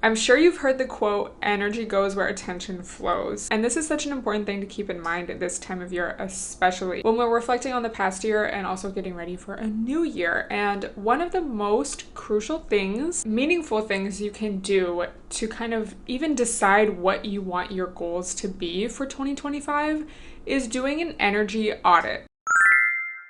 I'm sure you've heard the quote, energy goes where attention flows. And this is such an important thing to keep in mind at this time of year, especially when we're reflecting on the past year and also getting ready for a new year. And one of the most crucial things, meaningful things you can do to kind of even decide what you want your goals to be for 2025 is doing an energy audit.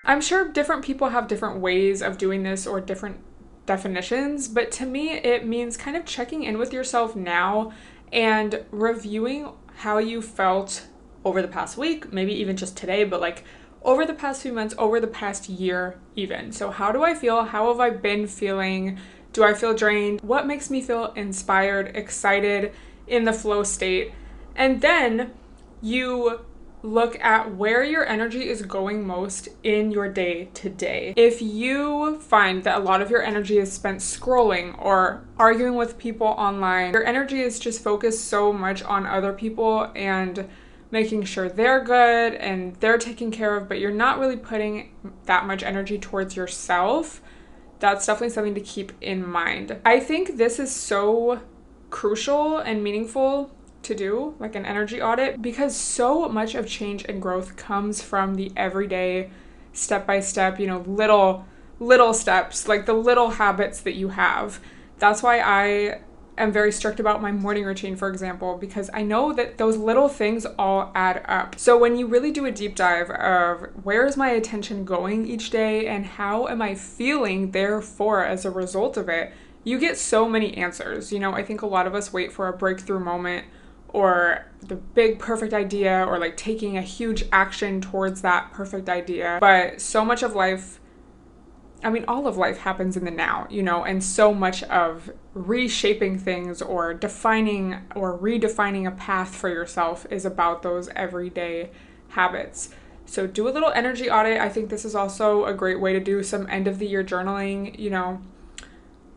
I'm sure different people have different ways of doing this or different definitions, but to me, it means kind of checking in with yourself now and reviewing how you felt over the past week, maybe even just today, but like over the past few months, over the past year even. So how do I feel? How have I been feeling? Do I feel drained? What makes me feel inspired, excited, in the flow state? And then you look at where your energy is going most in your day to day. If you find that a lot of your energy is spent scrolling or arguing with people online, your energy is just focused so much on other people and making sure they're good and they're taken care of, but you're not really putting that much energy towards yourself, that's definitely something to keep in mind. I think this is so crucial and meaningful to do, like an energy audit, because so much of change and growth comes from the everyday step-by-step, little steps, like the little habits that you have. That's why I am very strict about my morning routine, for example, because I know that those little things all add up. So when you really do a deep dive of where is my attention going each day and how am I feeling therefore as a result of it, you get so many answers. I think a lot of us wait for a breakthrough moment or the big perfect idea or like taking a huge action towards that perfect idea. But so much of life, all of life happens in the now, and so much of reshaping things or defining or redefining a path for yourself is about those everyday habits. So do a little energy audit. I think this is also a great way to do some end of the year journaling,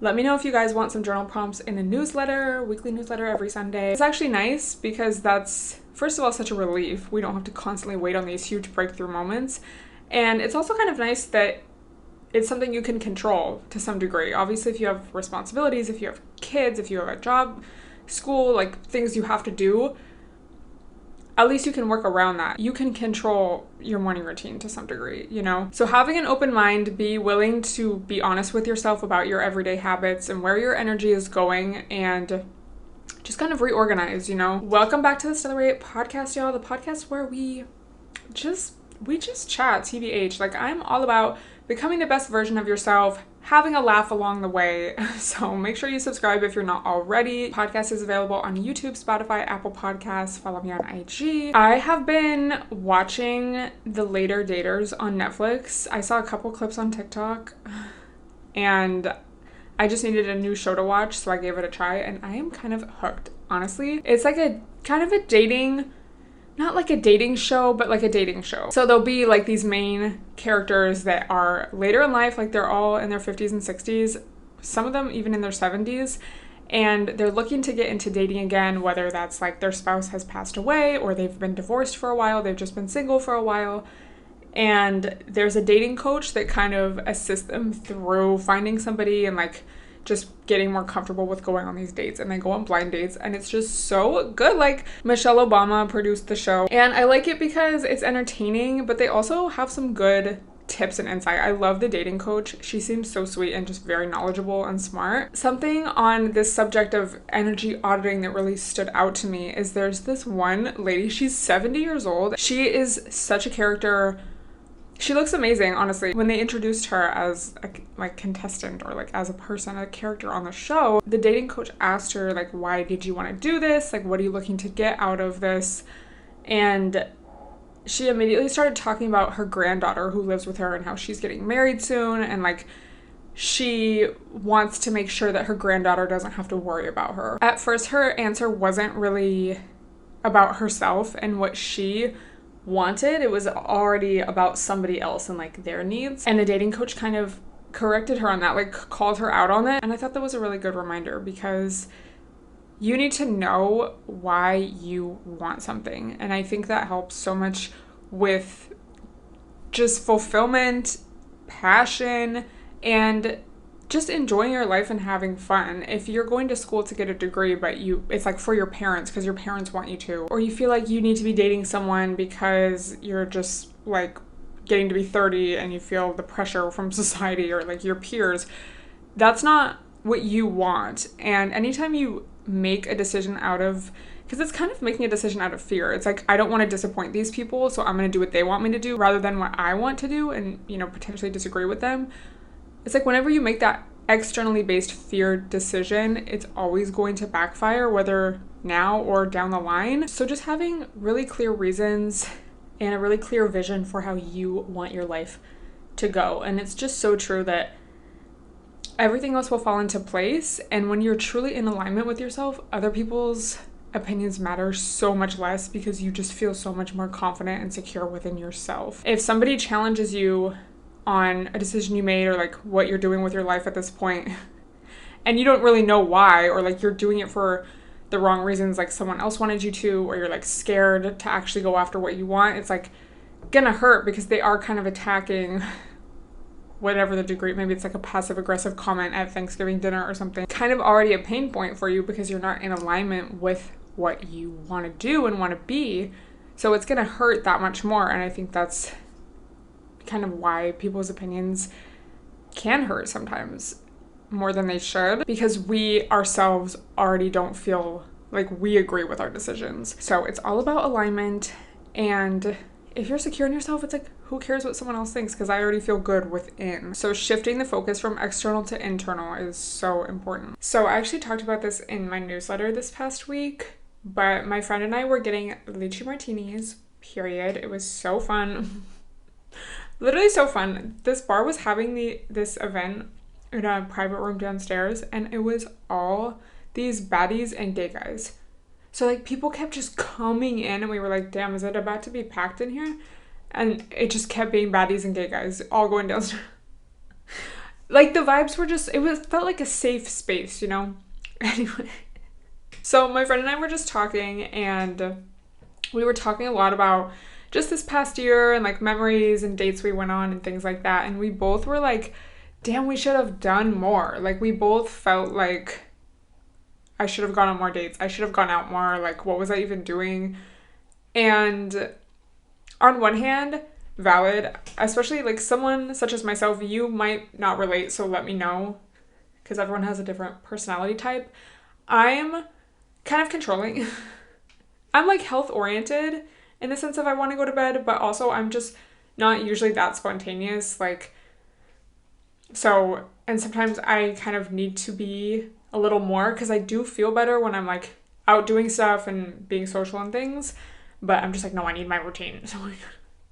Let me know if you guys want some journal prompts in the newsletter, weekly newsletter every Sunday. It's actually nice because that's, first of all, such a relief. We don't have to constantly wait on these huge breakthrough moments. And it's also kind of nice that it's something you can control to some degree. Obviously, if you have responsibilities, if you have kids, if you have a job, school, like things you have to do, at least you can work around that. You can control your morning routine to some degree, So having an open mind, be willing to be honest with yourself about your everyday habits and where your energy is going and just kind of reorganize, Welcome back to the Stella podcast, y'all. The podcast where we just chat, TBH. Like, I'm all about becoming the best version of yourself, having a laugh along the way. So make sure you subscribe if you're not already. Podcast is available on YouTube, Spotify, Apple Podcasts. Follow me on IG. I have been watching The Later Daters on Netflix. I saw a couple clips on TikTok and I just needed a new show to watch, so I gave it a try and I am kind of hooked, honestly. It's like a kind of a dating, not like a dating show, but like a dating show. So there'll be like these main characters that are later in life, like they're all in their 50s and 60s, some of them even in their 70s, and they're looking to get into dating again, whether that's like their spouse has passed away or they've been divorced for a while, they've just been single for a while. And there's a dating coach that kind of assists them through finding somebody and like just getting more comfortable with going on these dates, and they go on blind dates, and it's just so good. Like, Michelle Obama produced the show, and I like it because it's entertaining, but they also have some good tips and insight. I love the dating coach. She seems so sweet and just very knowledgeable and smart. Something on this subject of energy auditing that really stood out to me is there's this one lady, she's 70 years old. She is such a character. She looks amazing, honestly. When they introduced her as a contestant or like as a person, a character on the show, the dating coach asked her like, why did you want to do this? Like, what are you looking to get out of this? And she immediately started talking about her granddaughter who lives with her and how she's getting married soon. And like, she wants to make sure that her granddaughter doesn't have to worry about her. At first, her answer wasn't really about herself and what she wanted. It was already about somebody else and like their needs. And the dating coach kind of corrected her on that, like called her out on it. And I thought that was a really good reminder because you need to know why you want something. And I think that helps so much with just fulfillment, passion, and just enjoying your life and having fun. If you're going to school to get a degree, but it's like for your parents because your parents want you to, or you feel like you need to be dating someone because you're just like getting to be 30 and you feel the pressure from society or like your peers, that's not what you want. And anytime you make a decision because it's kind of making a decision out of fear. It's like, I don't want to disappoint these people, so I'm going to do what they want me to do rather than what I want to do and, potentially disagree with them. It's like whenever you make that externally based fear decision, it's always going to backfire, whether now or down the line. So just having really clear reasons and a really clear vision for how you want your life to go. And it's just so true that everything else will fall into place. And when you're truly in alignment with yourself, other people's opinions matter so much less because you just feel so much more confident and secure within yourself. If somebody challenges you on a decision you made or like what you're doing with your life at this point and you don't really know why, or like you're doing it for the wrong reasons, like someone else wanted you to, or you're like scared to actually go after what you want, it's like gonna hurt because they are kind of attacking whatever the degree. Maybe it's like a passive aggressive comment at Thanksgiving dinner or something, kind of already a pain point for you because you're not in alignment with what you want to do and want to be. So it's gonna hurt that much more. And I think that's kind of why people's opinions can hurt sometimes more than they should, because we ourselves already don't feel like we agree with our decisions. So it's all about alignment, and if you're secure in yourself, it's like, who cares what someone else thinks, because I already feel good within. So shifting the focus from external to internal is so important. So I actually talked about this in my newsletter this past week, but my friend and I were getting lychee martinis, period. It was so fun. Literally so fun. This bar was having this event in a private room downstairs, and it was all these baddies and gay guys. So like people kept just coming in, and we were like, damn, is it about to be packed in here? And it just kept being baddies and gay guys all going downstairs. Like the vibes were just, felt like a safe space, Anyway. So my friend and I were just talking, and we were talking a lot about just this past year and like memories and dates we went on and things like that. And we both were like, damn, we should have done more. Like we both felt like I should have gone on more dates. I should have gone out more. Like, what was I even doing? And on one hand, valid, especially like someone such as myself, you might not relate, so let me know, because everyone has a different personality type. I'm kind of controlling. I'm like health oriented in the sense of I want to go to bed, but also I'm just not usually that spontaneous. Like, so, and sometimes I kind of need to be a little more, because I do feel better when I'm like out doing stuff and being social and things, but I'm just like, no, I need my routine. So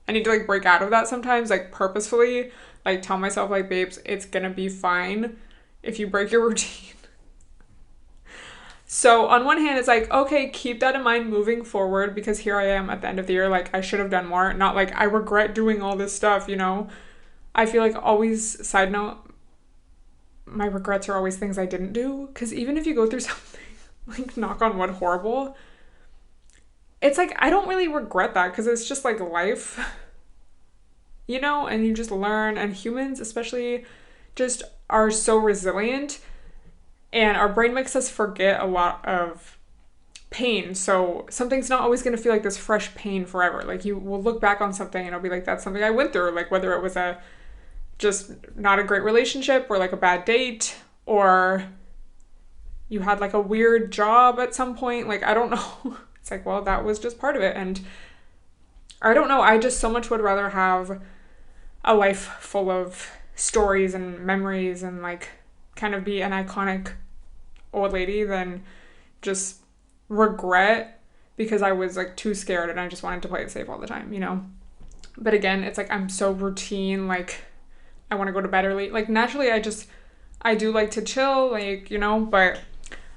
I need to like break out of that sometimes, like purposefully, like tell myself like, babes, it's gonna be fine if you break your routine. So on one hand, it's like, okay, keep that in mind moving forward, because here I am at the end of the year, like I should have done more, not like I regret doing all this stuff, I feel like always, side note, my regrets are always things I didn't do, because even if you go through something, like knock on wood, horrible, it's like, I don't really regret that, because it's just like life, and you just learn, and humans especially just are so resilient. And our brain makes us forget a lot of pain. So something's not always going to feel like this fresh pain forever. Like you will look back on something and it'll be like, that's something I went through. Like whether it was just not a great relationship, or like a bad date, or you had like a weird job at some point. Like, I don't know. It's like, well, that was just part of it. And I don't know. I just so much would rather have a life full of stories and memories and like kind of be an iconic old lady than just regret because I was like too scared and I just wanted to play it safe all the time, But again, it's like I'm so routine, like I want to go to bed early. Like naturally I do like to chill, like, but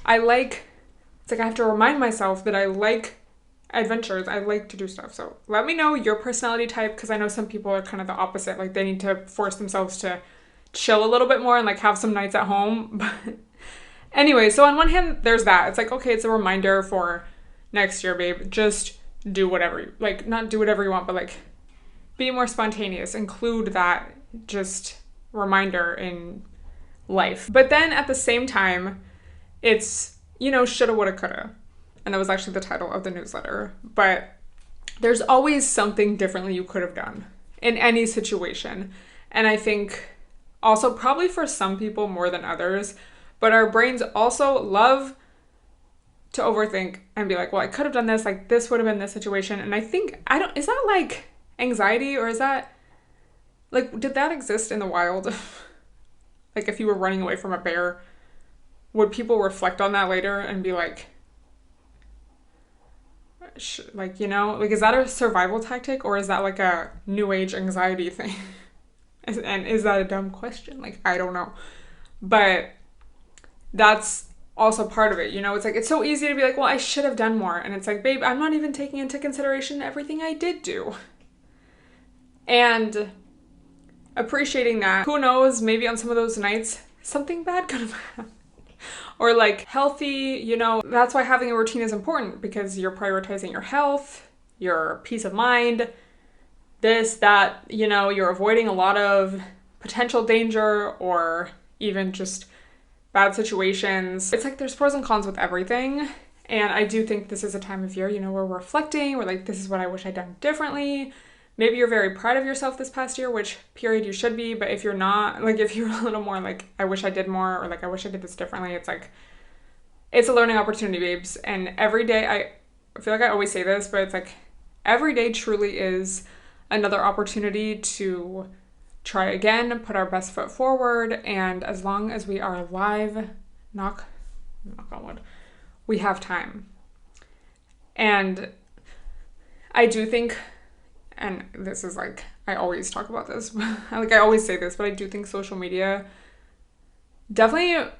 it's like I have to remind myself that I like adventures. I like to do stuff. So let me know your personality type, because I know some people are kind of the opposite. Like they need to force themselves to chill a little bit more and like have some nights at home. But anyway, so on one hand, there's that. It's like, okay, it's a reminder for next year, babe. Just do whatever, like not do whatever you want, but like be more spontaneous. Include that just reminder in life. But then at the same time, it's, shoulda, woulda, coulda. And that was actually the title of the newsletter. But there's always something differently you could have done in any situation. And I think also probably for some people more than others, but our brains also love to overthink and be like, well, I could have done this, like this would have been this situation. And I think, is that like anxiety, or is that like, did that exist in the wild? Like if you were running away from a bear, would people reflect on that later and be like, is that a survival tactic, or is that like a new age anxiety thing? And is that a dumb question? Like, I don't know. But that's also part of it, it's like, it's so easy to be like, well, I should have done more. And it's like, babe, I'm not even taking into consideration everything I did do. And appreciating that, who knows, maybe on some of those nights, something bad could have happened. Or like healthy, that's why having a routine is important, because you're prioritizing your health, your peace of mind, this, that, you're avoiding a lot of potential danger or even just bad situations. It's like there's pros and cons with everything. And I do think this is a time of year, we're reflecting, we're like, this is what I wish I'd done differently. Maybe you're very proud of yourself this past year, which period you should be. But if you're not, like if you're a little more like, I wish I did more, or like, I wish I did this differently, it's like, it's a learning opportunity, babes. And every day, I feel like I always say this, but it's like every day truly is another opportunity to try again, put our best foot forward. And as long as we are alive, knock on wood, we have time. And I do think, and this is like, I always talk about this, like I always say this, but I do think social media definitely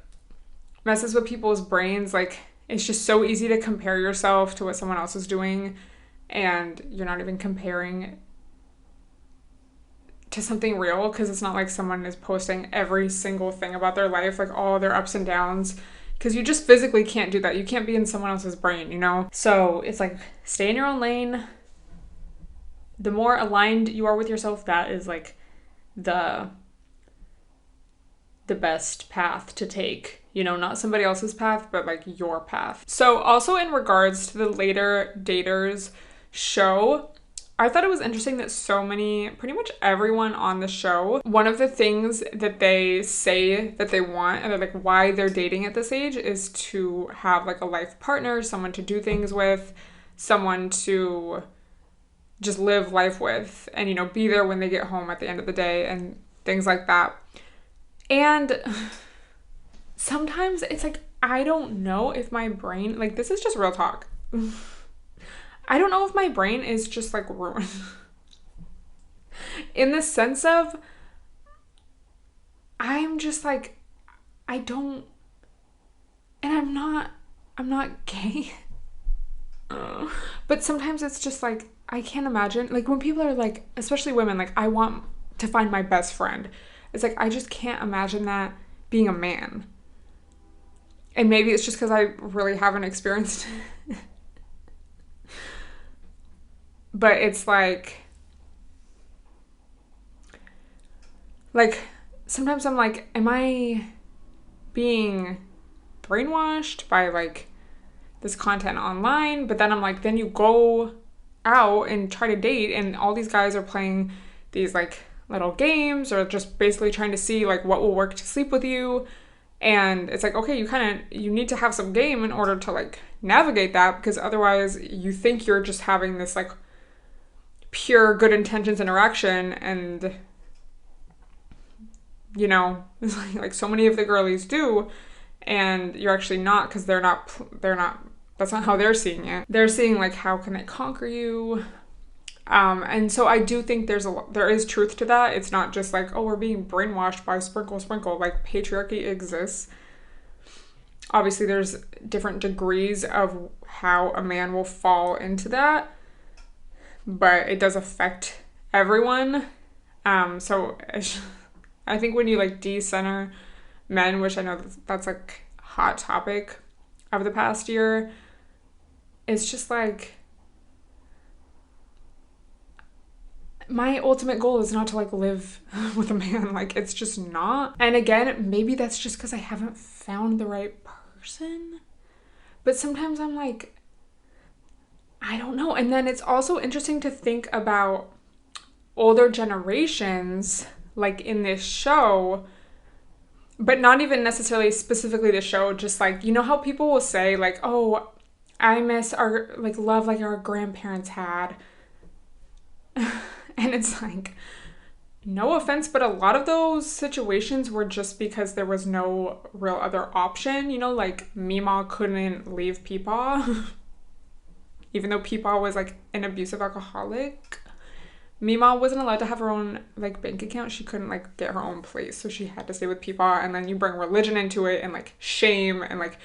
messes with people's brains. Like, it's just so easy to compare yourself to what someone else is doing, and you're not even comparing to something real, because it's not like someone is posting every single thing about their life, like all their ups and downs, because you just physically can't do that. You can't be in someone else's brain, So it's like, stay in your own lane. The more aligned you are with yourself, that is like the best path to take, not somebody else's path, but like your path. So also in regards to the later daters show, I thought it was interesting that pretty much everyone on the show, one of the things that they say that they want, and like why they're dating at this age, is to have like a life partner, someone to do things with, someone to just live life with, and be there when they get home at the end of the day and things like that. And sometimes it's like, I don't know if my brain, like, this is just real talk. I don't know if my brain is just like ruined in the sense of, I'm just like, I don't, and I'm not gay. But sometimes it's just like, I can't imagine, like when people are like, especially women, like, I want to find my best friend. It's like, I just can't imagine that being a man. And maybe it's just because I really haven't experienced it. But it's like sometimes I'm like, am I being brainwashed by like this content online? But then I'm like, then you go out and try to date, and all these guys are playing these like little games, or just basically trying to see like what will work to sleep with you. And it's like, okay, you need to have some game in order to like navigate that, because otherwise you think you're just having this like pure good intentions interaction, and like so many of the girlies do, and you're actually not, because they're not, that's not how they're seeing it. They're seeing like, how can they conquer you? And so I do think there is truth to that. It's not just like, oh, we're being brainwashed by sprinkle. Like, patriarchy exists. Obviously there's different degrees of how a man will fall into that, but it does affect everyone. So I think when you like decenter men, which I know that's like a hot topic of the past year, it's just like, my ultimate goal is not to like live with a man. Like, it's just not. And again, maybe that's just because I haven't found the right person. But sometimes I'm like, I don't know. And then it's also interesting to think about older generations, like in this show, but not even necessarily specifically the show, just like, you know how people will say like, oh, I miss our like love like our grandparents had. And it's like, no offense, but a lot of those situations were just because there was no real other option. You know, like Mima couldn't leave Peepaw, even though Peepaw was like an abusive alcoholic. Mima wasn't allowed to have her own like bank account. She couldn't like get her own place, so she had to stay with Peepaw. And then you bring religion into it and like shame and like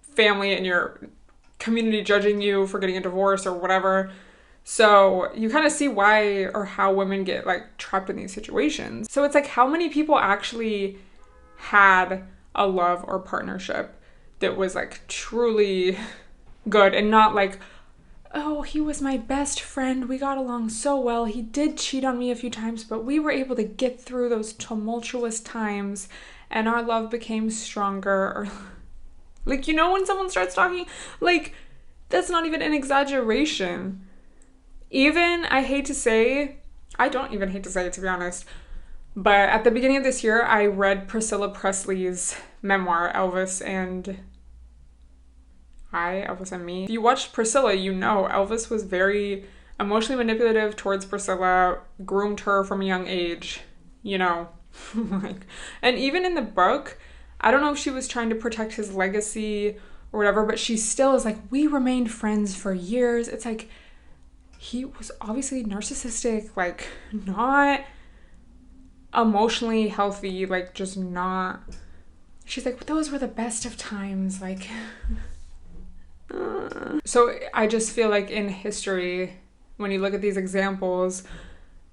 family and your community judging you for getting a divorce or whatever. So you kind of see why or how women get like trapped in these situations. So it's like, how many people actually had a love or partnership that was like truly good and not like, oh, he was my best friend. We got along so well. He did cheat on me a few times, but we were able to get through those tumultuous times and our love became stronger. Or like, you know, when someone starts talking, like, that's not even an exaggeration. Even, I don't even hate to say it, to be honest, but at the beginning of this year, I read Priscilla Presley's memoir, Elvis and Me. If you watched Priscilla, you know Elvis was very emotionally manipulative towards Priscilla, groomed her from a young age, you know. Like, and even in the book, I don't know if she was trying to protect his legacy or whatever, but she still is like, we remained friends for years. It's like, he was obviously narcissistic, like not emotionally healthy, like just not. She's like, those were the best of times, like. So I just feel like in history, when you look at these examples,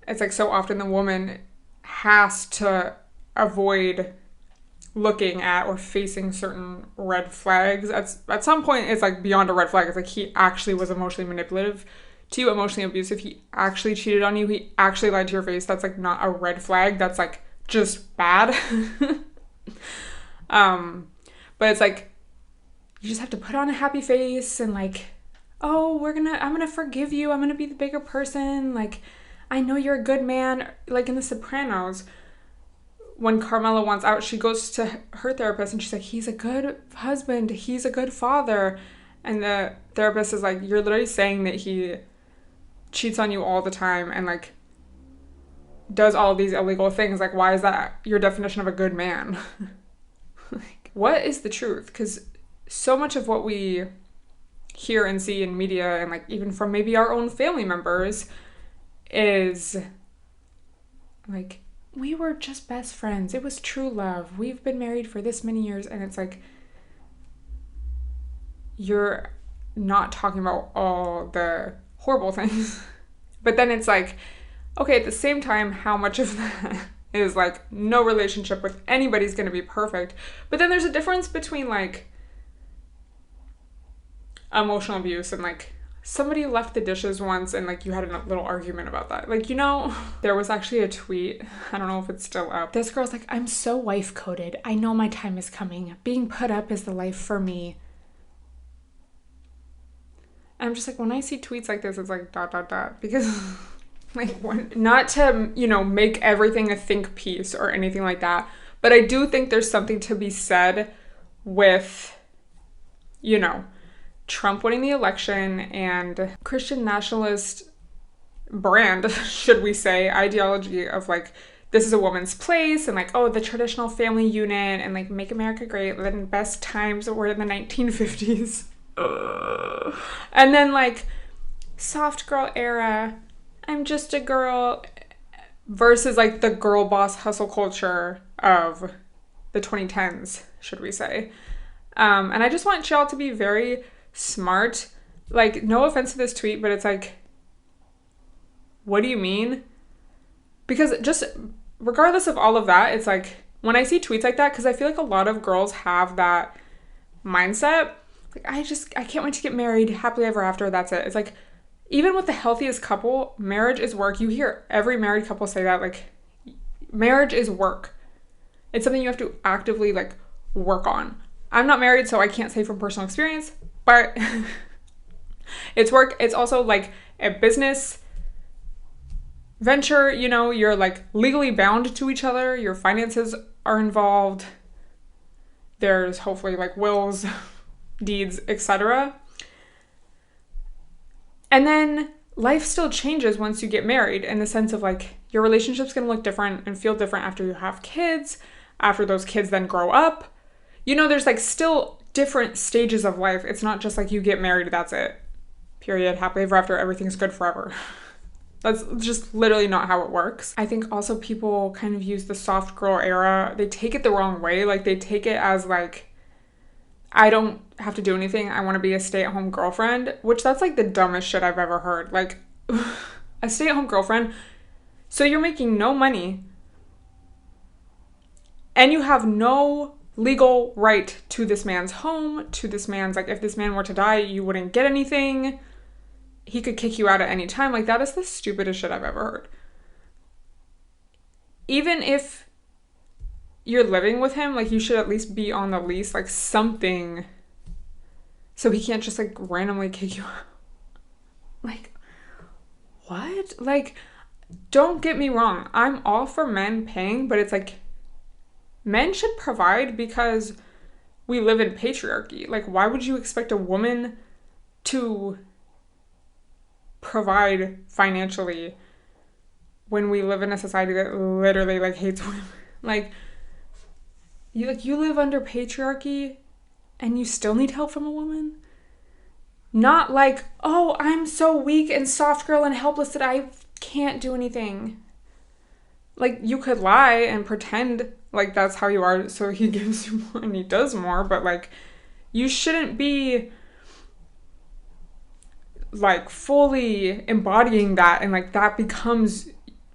it's like so often the woman has to avoid looking at or facing certain red flags. At some point, it's like beyond a red flag. It's like he actually was emotionally manipulative to you, emotionally abusive. He actually cheated on you. He actually lied to your face. That's like not a red flag. That's like just bad. But it's like, you just have to put on a happy face and like, oh, I'm gonna forgive you. I'm gonna be the bigger person. Like, I know you're a good man. Like in The Sopranos, when Carmela wants out, she goes to her therapist and she's like, he's a good husband. He's a good father. And the therapist is like, you're literally saying that he cheats on you all the time and like does all these illegal things. Like, why is that your definition of a good man? Like, what is the truth? Because so much of what we hear and see in media and like even from maybe our own family members is like, we were just best friends. It was true love. We've been married for this many years. And it's like, you're not talking about all the horrible things. But then it's like, okay, at the same time, how much of that is like, no relationship with anybody's going to be perfect. But then there's a difference between like emotional abuse and like somebody left the dishes once and like you had a little argument about that. Like, you know, there was actually a tweet, I don't know if it's still up. This girl's like, I'm so wife coded. I know my time is coming. Being put up is the life for me. And I'm just like, when I see tweets like this, it's like ... because like, not to, you know, make everything a think piece or anything like that, but I do think there's something to be said with, you know, Trump winning the election and Christian nationalist brand, should we say, ideology of like, this is a woman's place and like, oh, the traditional family unit and like make America great, then best times were in the 1950s. And then like soft girl era, I'm just a girl, versus like the girl boss hustle culture of the 2010s, should we say. And I just want y'all to be very smart. Like, no offense to this tweet, but it's like, what do you mean? Because just regardless of all of that, it's like, when I see tweets like that, because I feel like a lot of girls have that mindset, like, I can't wait to get married, happily ever after, that's it. It's like, even with the healthiest couple, marriage is work. You hear every married couple say that, like, marriage is work. It's something you have to actively, like, work on. I'm not married, so I can't say from personal experience, but it's work. It's also, like, a business venture, you know, you're, like, legally bound to each other. Your finances are involved. There's hopefully, like, wills, deeds, etc. And then life still changes once you get married, in the sense of, like, your relationship's gonna look different and feel different after you have kids, after those kids then grow up. You know, there's, like, still different stages of life. It's not just like you get married, that's it. Period. Happily ever after, everything's good forever. That's just literally not how it works. I think also people kind of use the soft girl era. They take it the wrong way. Like, they take it as, like, I don't have to do anything. I want to be a stay-at-home girlfriend, which that's, like, the dumbest shit I've ever heard. Like, a stay-at-home girlfriend. So you're making no money and you have no legal right to this man's home, to this man's, like, if this man were to die, you wouldn't get anything. He could kick you out at any time. Like, that is the stupidest shit I've ever heard. Even if you're living with him, like, you should at least be on the lease, like, something, so he can't just, like, randomly kick you out. Like, what? Like, don't get me wrong. I'm all for men paying, but it's like, men should provide because we live in patriarchy. Like, why would you expect a woman to provide financially when we live in a society that literally, like, hates women? Like, you live under patriarchy and you still need help from a woman? Not like, oh, I'm so weak and soft girl and helpless that I can't do anything. Like, you could lie and pretend like that's how you are so he gives you more and he does more, but, like, you shouldn't be, like, fully embodying that, and, like, that becomes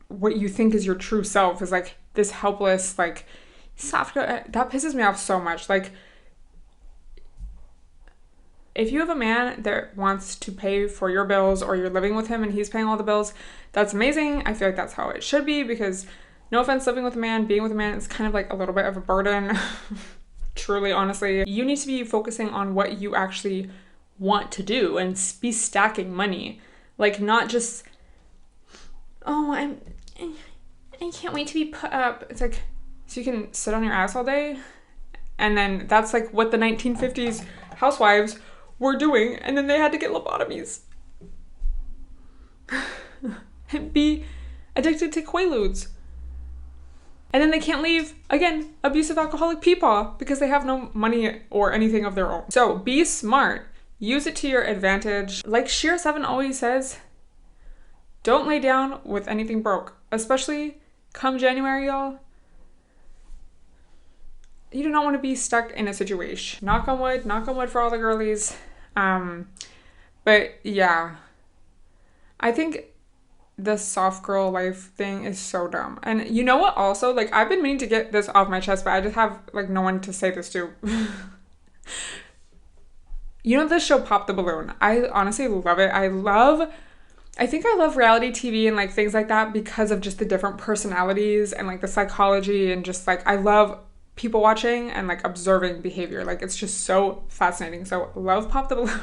what you think is your true self, is, like, this helpless, like, soft girl. That pisses me off so much. Like, if you have a man that wants to pay for your bills, or you're living with him and he's paying all the bills, that's amazing. I feel like that's how it should be, because, no offense, living with a man, being with a man, it's kind of, like, a little bit of a burden. Truly, honestly. You need to be focusing on what you actually want to do and be stacking money. Like, not just, oh, I can't wait to be put up. It's like, so you can sit on your ass all day? And then that's, like, what the 1950s housewives were doing, and then they had to get lobotomies and be addicted to Quaaludes. And then they can't leave, again, abusive alcoholic peepaw, because they have no money or anything of their own. So be smart. Use it to your advantage. Like Sheer 7 always says, don't lay down with anything broke. Especially come January, y'all. You do not want to be stuck in a situation. Knock on wood for all the girlies. But yeah, I think the soft girl life thing is so dumb. And you know what also, like, I've been meaning to get this off my chest, but I just have, like, no one to say this to. You know the show Pop the Balloon? I honestly love it. I think I love reality TV and, like, things like that because of just the different personalities and, like, the psychology, and just, like, I love people watching and, like, observing behavior. Like, it's just so fascinating. So love Pop the Balloon.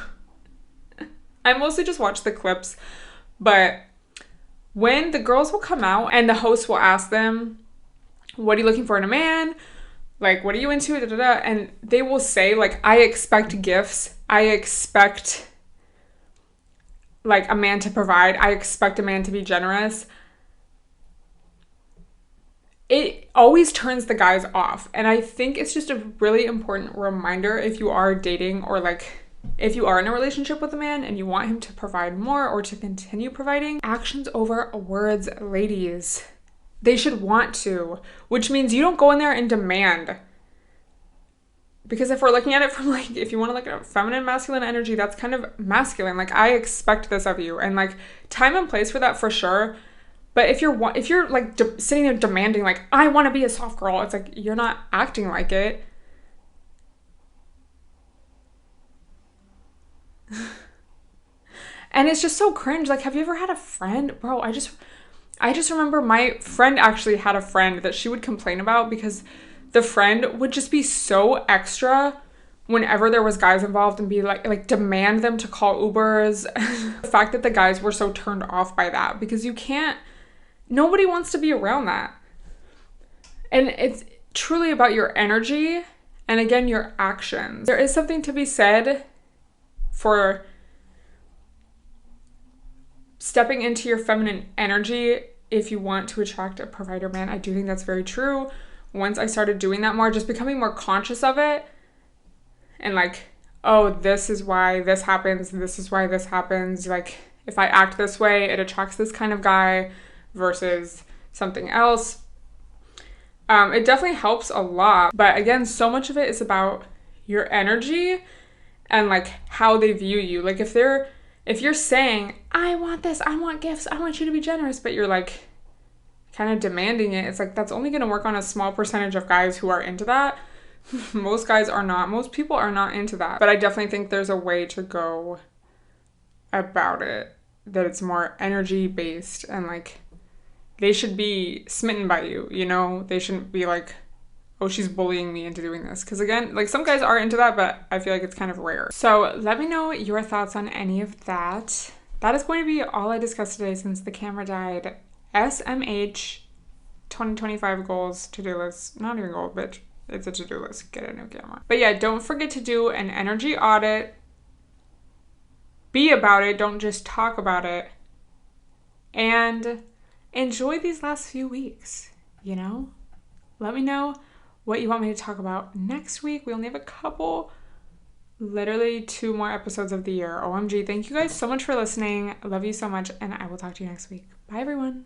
I mostly just watch the clips, but when the girls will come out and the host will ask them, what are you looking for in a man? Like, what are you into? Da, da, da. And they will say, like, I expect gifts. I expect, like, a man to provide. I expect a man to be generous. It always turns the guys off. And I think it's just a really important reminder, if you are dating, or, like, if you are in a relationship with a man and you want him to provide more or to continue providing, actions over words, ladies. They should want to, which means you don't go in there and demand. Because if we're looking at it from, like, if you want to look at feminine, masculine energy, that's kind of masculine. Like, I expect this of you, and, like, time and place for that for sure. But if you're like sitting there demanding, like, I want to be a soft girl, it's like, you're not acting like it. And And it's just so cringe. Like, have you ever had a friend? Bro, I just remember my friend actually had a friend that she would complain about because the friend would just be so extra whenever there was guys involved and be like demand them to call Ubers. The fact that the guys were so turned off by that, because nobody wants to be around that. And it's truly about your energy and, again, your actions. There is something to be said for stepping into your feminine energy if you want to attract a provider man. I do think that's very true. Once I started doing that more, just becoming more conscious of it, and like, oh, this is why this happens, this is why this happens. Like, if I act this way, it attracts this kind of guy versus something else. It definitely helps a lot. But again, so much of it is about your energy and like how they view you. Like, if you're saying, I want this, I want gifts, I want you to be generous, but you're like kind of demanding it, it's like that's only going to work on a small percentage of guys who are into that. Most guys are not. Most people are not into that. But I definitely think there's a way to go about it that it's more energy based, and like they should be smitten by you, you know? They shouldn't be like, oh, she's bullying me into doing this. Because again, like some guys are into that, but I feel like it's kind of rare. So let me know your thoughts on any of that. That is going to be all I discussed today since the camera died. SMH 2025 goals, to-do list. Not even goal, bitch. It's a to-do list. Get a new camera. But yeah, don't forget to do an energy audit. Be about it. Don't just talk about it. And enjoy these last few weeks, you know? Let me know what you want me to talk about next week. We only have a couple, literally 2 more episodes of the year. OMG. Thank you guys so much for listening. I love you so much, and I will talk to you next week. Bye, everyone.